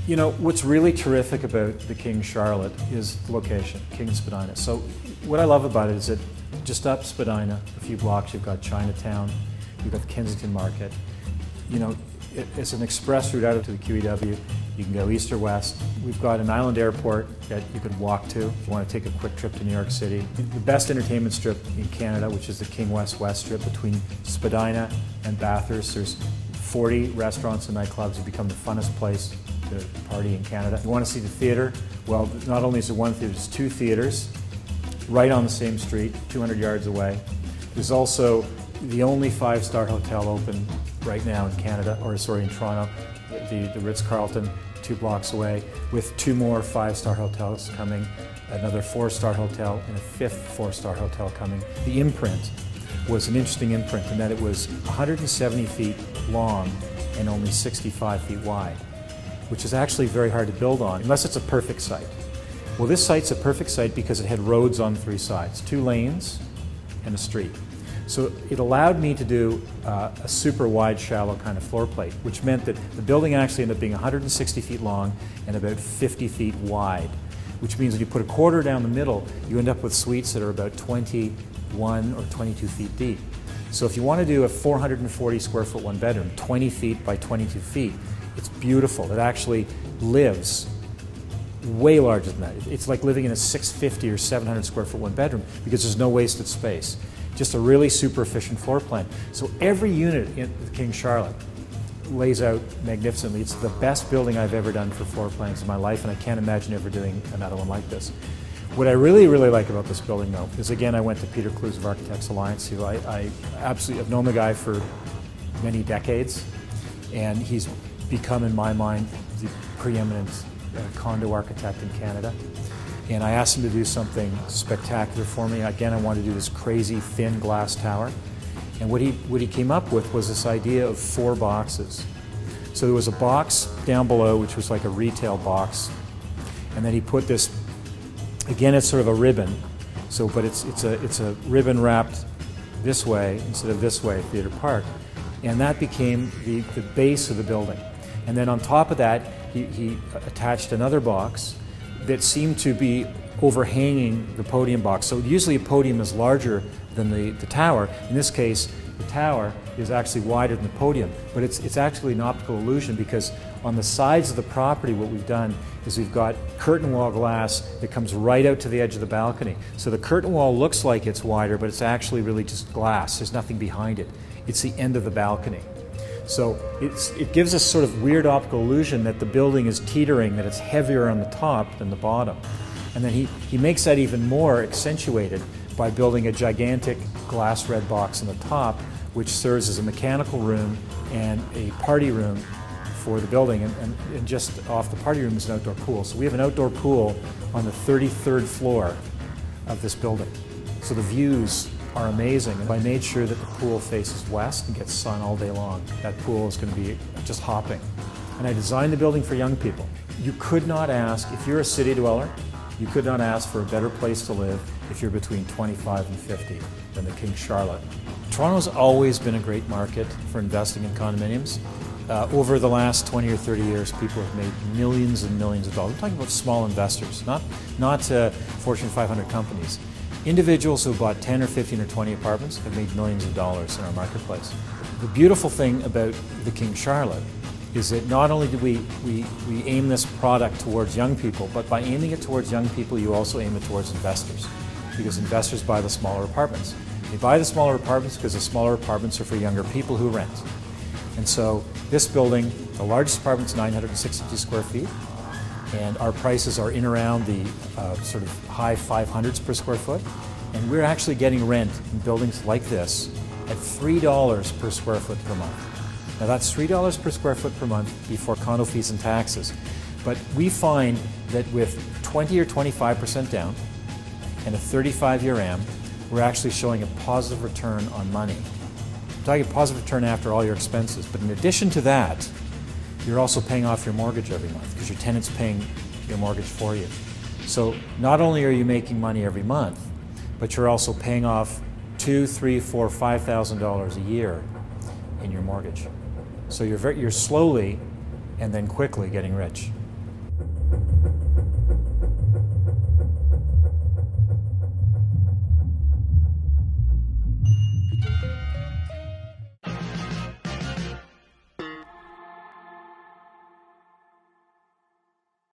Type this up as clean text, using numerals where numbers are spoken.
You know, what's really terrific about the King Charlotte is the location, King Spadina. So what I love about it is that just up Spadina, a few blocks, you've got Chinatown, you've got the Kensington Market. You know, it's an express route out to the QEW. You can go east or west. We've got an island airport that you can walk to if you want to take a quick trip to New York City. The best entertainment strip in Canada, which is the King West-West strip between Spadina and Bathurst. There's 40 restaurants and nightclubs. It's become the funnest place to party in Canada. If you want to see the theater, well, not only is there one theater, there's two theaters right on the same street, 200 yards away. There's also the only five-star hotel open right now in Canada, or sorry, in Toronto, the Ritz-Carlton, 2 blocks away, with 2 more five-star hotels coming, another 4-star hotel, and a 5th 4-star hotel coming. The imprint was an interesting imprint in that it was 170 feet long and only 65 feet wide, which is actually very hard to build on, unless it's a perfect site. Well, this site's a perfect site because it had roads on 3 sides, 2 lanes and a street. So it allowed me to do a super wide, shallow kind of floor plate, which meant that the building actually ended up being 160 feet long and about 50 feet wide, which means when you put a quarter down the middle, you end up with suites that are about 21 or 22 feet deep. So if you want to do a 440 square foot one bedroom, 20 feet by 22 feet, it's beautiful. It actually lives way larger than that. It's like living in a 650 or 700 square foot one bedroom because there's no wasted space. Just a really super efficient floor plan. So every unit in the King Charlotte lays out magnificently. It's the best building I've ever done for floor plans in my life, and I can't imagine ever doing another one like this. What I really, really like about this building, though, is again, I went to Peter Klues of Architects Alliance, who I absolutely have known the guy for many decades, and he's become, in my mind, the preeminent condo architect in Canada. And I asked him to do something spectacular for me. Again, I wanted to do this crazy thin glass tower. And what he came up with was this idea of 4 boxes. So there was a box down below, which was like a retail box. And then he put this, again, it's sort of a ribbon. So, but it's a ribbon wrapped this way instead of this way at Theatre Park. And that became the base of the building. And then on top of that, he attached another box that seemed to be overhanging the podium box. So usually a podium is larger than the tower. In this case, the tower is actually wider than the podium, but it's actually an optical illusion because on the sides of the property what we've done is we've got curtain wall glass that comes right out to the edge of the balcony. So the curtain wall looks like it's wider, but it's actually really just glass. There's nothing behind it. It's the end of the balcony. So it gives us sort of weird optical illusion that the building is teetering, that it's heavier on the top than the bottom. And then he makes that even more accentuated by building a gigantic glass red box on the top, which serves as a mechanical room and a party room for the building. And just off the party room is an outdoor pool. So we have an outdoor pool on the 33rd floor of this building. So the views are amazing. And I made sure that the pool faces west and gets sun all day long. That pool is going to be just hopping. And I designed the building for young people. You could not ask, if you're a city dweller, you could not ask for a better place to live if you're between 25 and 50 than the King Charlotte. Toronto's always been a great market for investing in condominiums. Over the last 20 or 30 years, people have made millions and millions of dollars. I'm talking about small investors, not Fortune 500 companies. Individuals who bought 10 or 15 or 20 apartments have made millions of dollars in our marketplace. The beautiful thing about the King Charlotte is that not only do we aim this product towards young people, but by aiming it towards young people, you also aim it towards investors. Because investors buy the smaller apartments. They buy the smaller apartments because the smaller apartments are for younger people who rent. And so this building, the largest apartment is 962 square feet. And our prices are in around the sort of high 500s per square foot. And we're actually getting rent in buildings like this at $3 per square foot per month. Now that's $3 per square foot per month before condo fees and taxes. But we find that with 20 or 25% down and a 35-year AM, we're actually showing a positive return on money. I'm talking a positive return after all your expenses. But in addition to that, you're also paying off your mortgage every month because your tenant's paying your mortgage for you. So not only are you making money every month, but you're also paying off $2,000, $3,000, $4,000, $5,000 a year in your mortgage. So you're slowly and then quickly getting rich.